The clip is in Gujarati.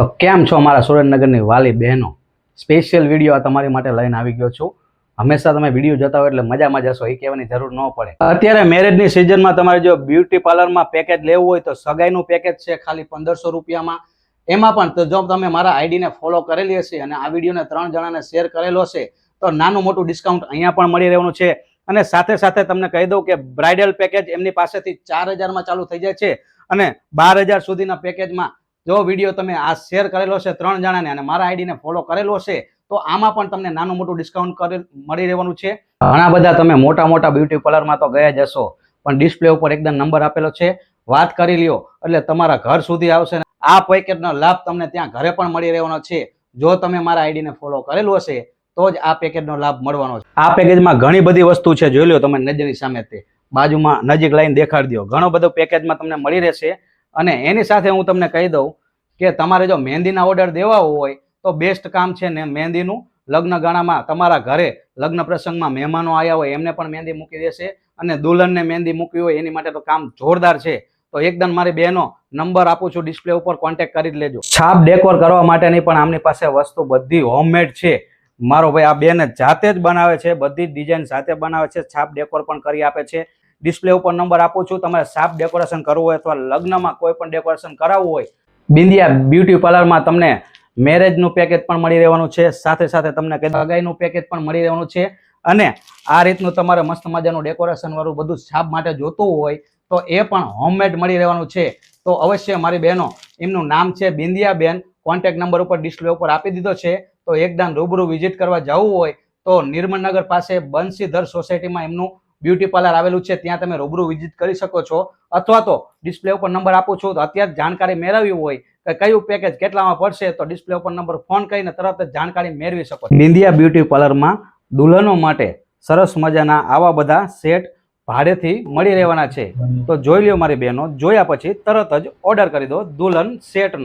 તો કેમ છો મારા સુરેન્દ્રનગરની વાલી બહેનો? સ્પેશિયલ વિડીયો આ તમારી માટે લઈને આવી ગયો છું. હંમેશા તમે વિડીયો જોતા હોય એટલે મજામાં જશો એ કહેવાની જરૂર ન પડે. અત્યારે મેરેજની સિઝનમાં તમારે જો બ્યુટી પાર્લરમાં પેકેજ લેવું હોય તો સગાઈનું પેકેજ છે ખાલી 1500 રૂપિયામાં. એમાં પણ જો તમે મારા આઈડીને ફોલો કરેલી હશે અને આ વિડીયોને 3 જણાને શેર કરેલો હશે તો નાનું મોટું ડિસ્કાઉન્ટ અહીંયા પણ મળી રહેવાનું છે. અને સાથે સાથે તમને કહી દઉં કે બ્રાઇડલ પેકેજ એમની પાસેથી 4000માં ચાલુ થઈ જાય છે અને 12000 સુધીના પેકેજમાં જો વિડીયો તમે આ શેર કરેલો છે 3 જણાને અને મારા આઈડીને ફોલો કરેલો છે તો આમાં પણ તમને નાનું મોટું ડિસ્કાઉન્ટ મળી રહેવાનું છે. ઘણા બધા તમે મોટા મોટા બ્યુટી પાર્લરમાં તો ગયા જશો પણ ડિસ્પ્લે ઉપર એકદમ નંબર આપેલો છે, વાત કરી લ્યો એટલે તમારા ઘર સુધી આવશે. આ પેકેજનો લાભ તમને ત્યાં ઘરે પણ મળી રહેવાનો છે. જો તમે મારા આઈડીને ફોલો કરેલું હશે તો જ આ પેકેજનો લાભ મળવાનો છે. આ પેકેજમાં ઘણી બધી વસ્તુ છે, જોઈ લો તમે નજરની સામે, તે બાજુમાં નજીક લાઈન દેખાડી દો. ઘણો બધો પેકેજમાં તમને મળી રહેશે. અને એની સાથે હું તમને કહી દઉં કે તમારે જો મહેંદીના ઓર્ડર દેવા હોય તો બેસ્ટ કામ છે ને મહેંદીનું. લગ્ન ગાળામાં તમારા ઘરે લગ્ન પ્રસંગમાં મહેમાનો આવ્યા હોય એમને પણ મહેંદી મૂકી દેશે અને દુલ્હનને મહેંદી મૂકવી હોય એની માટે તો કામ જોરદાર છે. તો એકદમ મારી બહેનો નંબર આપું છું ડિસ્પ્લે ઉપર, કોન્ટેક્ટ કરી લેજો. છાપ ડેકોર કરવા માટેની પણ આમની પાસે વસ્તુ બધી હોમમેડ છે. મારો ભાઈ આ બેન જાતે જ બનાવે છે, બધી ડિઝાઇન જાતે બનાવે છે, છાપ ડેકોર પણ કરી આપે છે. ડિસ્પ્લે ઉપર નંબર આપું છું. તમારે છાપ ડેકોરેશન કરવું હોય અથવા લગ્નમાં કોઈ પણ ડેકોરેશન કરાવવું હોય, બિંદિયા બ્યુટી પાર્લરમાં તમને મેરેજનું પેકેજ પણ મળી રહેવાનું છે. સાથે સાથે તમને સગાઈનું પેકેજ પણ મળી રહેવાનું છે. અને આ રીતનું તમારે મસ્ત મજાનું ડેકોરેશન વાળું બધું છાપ માટે જોતું હોય તો એ પણ હોમમેડ મળી રહેવાનું છે. તો અવશ્ય મારી બહેનો, એમનું નામ છે બિંદિયા બેન, કોન્ટેક્ટ નંબર ઉપર ડિસ્પ્લે ઉપર આપી દીધો છે. તો એકદમ રૂબરૂ વિઝિટ કરવા જવું હોય તો નિર્મળનગર પાસે બંસીધર સોસાયટીમાં એમનું બ્યુટી પાર્લર આવેલું છે, ત્યાં તમે રૂબરૂ વિઝિટ કરી શકો છો. અથવા તો ડિસ્પ્લે ઉપર નંબર આપું છું. તો અત્યારે જાણકારી મેળવવી હોય કે કયું પેકેજ કેટલામાં પડશે તો ડિસ્પ્લે ઉપર નંબર ફોન કરીને તરત જ જાણકારી મેળવી શકો છો. બિંદિયા બ્યુટી પાર્લરમાં દુલ્હનો માટે સરસ મજાના આવા બધા સેટ ભાડેથી મળી રહેવાના છે. તો જોઈ લ્યો મારી બહેનો, જોયા પછી તરત જ ઓર્ડર કરી દો દુલ્હન સેટનો.